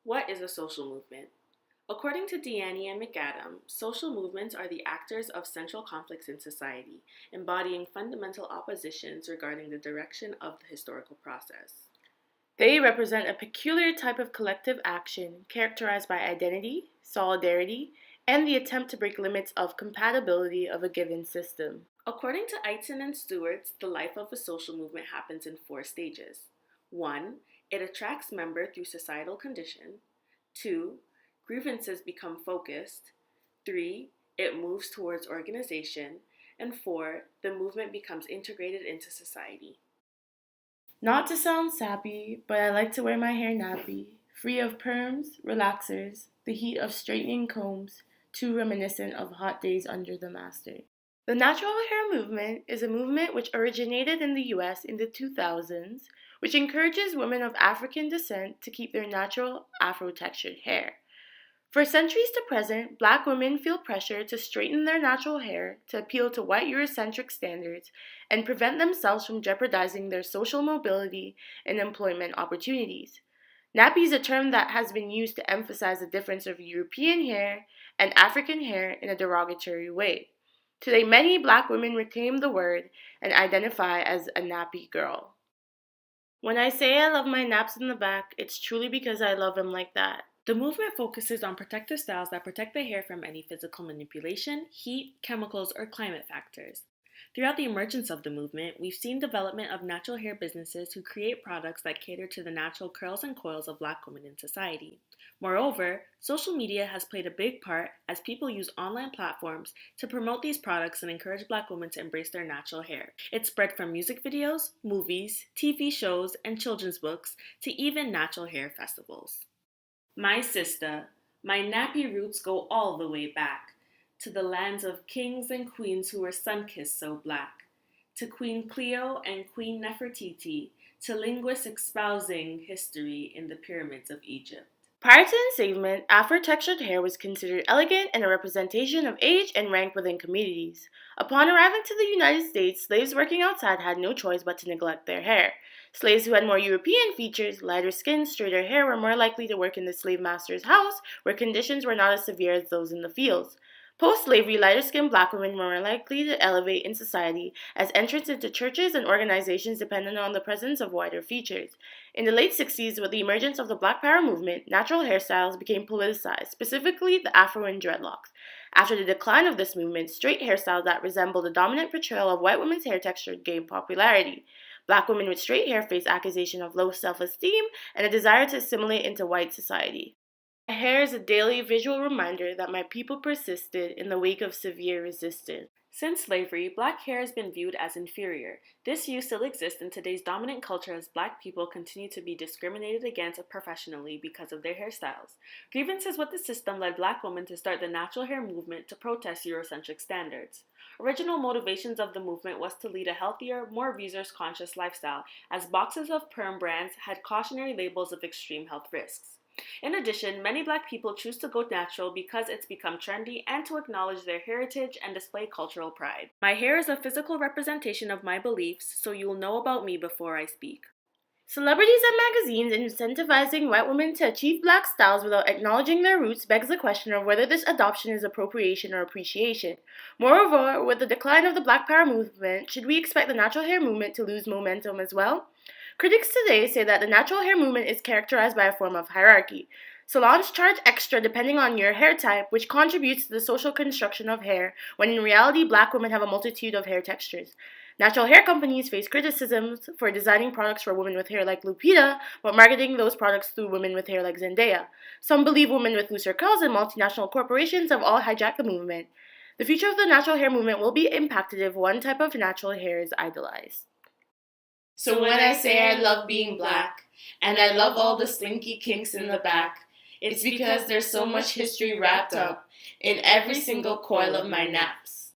What is a social movement? According to Deanne and McAdam, social movements are the actors of central conflicts in society, embodying fundamental oppositions regarding the direction of the historical process. They represent a peculiar type of collective action characterized by identity, solidarity, and the attempt to break limits of compatibility of a given system. According to Eitzen and Stewart's, the life of a social movement happens in four stages. 1. It attracts members through societal condition. 2. Grievances become focused. 3. It moves towards organization. And 4. The movement becomes integrated into society. Not to sound sappy, but I like to wear my hair nappy, free of perms, relaxers, the heat of straightening combs, too reminiscent of hot days under the master. The natural hair movement is a movement which originated in the US in the 2000s, which encourages women of African descent to keep their natural Afro-textured hair. For centuries to present, black women feel pressure to straighten their natural hair to appeal to white Eurocentric standards and prevent themselves from jeopardizing their social mobility and employment opportunities. Nappy is a term that has been used to emphasize the difference of European hair and African hair in a derogatory way. Today, many black women reclaim the word and identify as a nappy girl. When I say I love my naps in the back, it's truly because I love them like that. The movement focuses on protective styles that protect the hair from any physical manipulation, heat, chemicals, or climate factors. Throughout the emergence of the movement, we've seen development of natural hair businesses who create products that cater to the natural curls and coils of black women in society. Moreover, social media has played a big part as people use online platforms to promote these products and encourage black women to embrace their natural hair. It spread from music videos, movies, TV shows, and children's books to even natural hair festivals. My sister, my nappy roots go all the way back to the lands of kings and queens who were sun-kissed so black, to Queen Cleo and Queen Nefertiti, to linguists espousing history in the pyramids of Egypt. Prior to enslavement, Afro-textured hair was considered elegant and a representation of age and rank within communities. Upon arriving to the United States, slaves working outside had no choice but to neglect their hair. Slaves who had more European features, lighter skin, straighter hair were more likely to work in the slave master's house, where conditions were not as severe as those in the fields. Post-slavery, lighter-skinned black women were more likely to elevate in society, as entrance into churches and organizations depended on the presence of whiter features. In the late 60s, with the emergence of the Black Power movement, natural hairstyles became politicized, specifically the afro and dreadlocks. After the decline of this movement, straight hairstyles that resembled the dominant portrayal of white women's hair texture gained popularity. Black women with straight hair faced accusation of low self-esteem and a desire to assimilate into white society. My hair is a daily visual reminder that my people persisted in the wake of severe resistance. Since slavery, black hair has been viewed as inferior. This view still exists in today's dominant culture as black people continue to be discriminated against professionally because of their hairstyles. Grievances with the system led black women to start the natural hair movement to protest Eurocentric standards. Original motivations of the movement was to lead a healthier, more resource-conscious lifestyle, as boxes of perm brands had cautionary labels of extreme health risks. In addition, many black people choose to go natural because it's become trendy and to acknowledge their heritage and display cultural pride. My hair is a physical representation of my beliefs, so you'll know about me before I speak. Celebrities and magazines incentivizing white women to achieve black styles without acknowledging their roots begs the question of whether this adoption is appropriation or appreciation. Moreover, with the decline of the Black Power movement, should we expect the natural hair movement to lose momentum as well? Critics today say that the natural hair movement is characterized by a form of hierarchy. Salons charge extra depending on your hair type, which contributes to the social construction of hair, when in reality, black women have a multitude of hair textures. Natural hair companies face criticisms for designing products for women with hair like Lupita, but marketing those products through women with hair like Zendaya. Some believe women with looser curls and multinational corporations have all hijacked the movement. The future of the natural hair movement will be impacted if one type of natural hair is idolized. So when I say I love being black, and I love all the slinky kinks in the back, it's because there's so much history wrapped up in every single coil of my naps.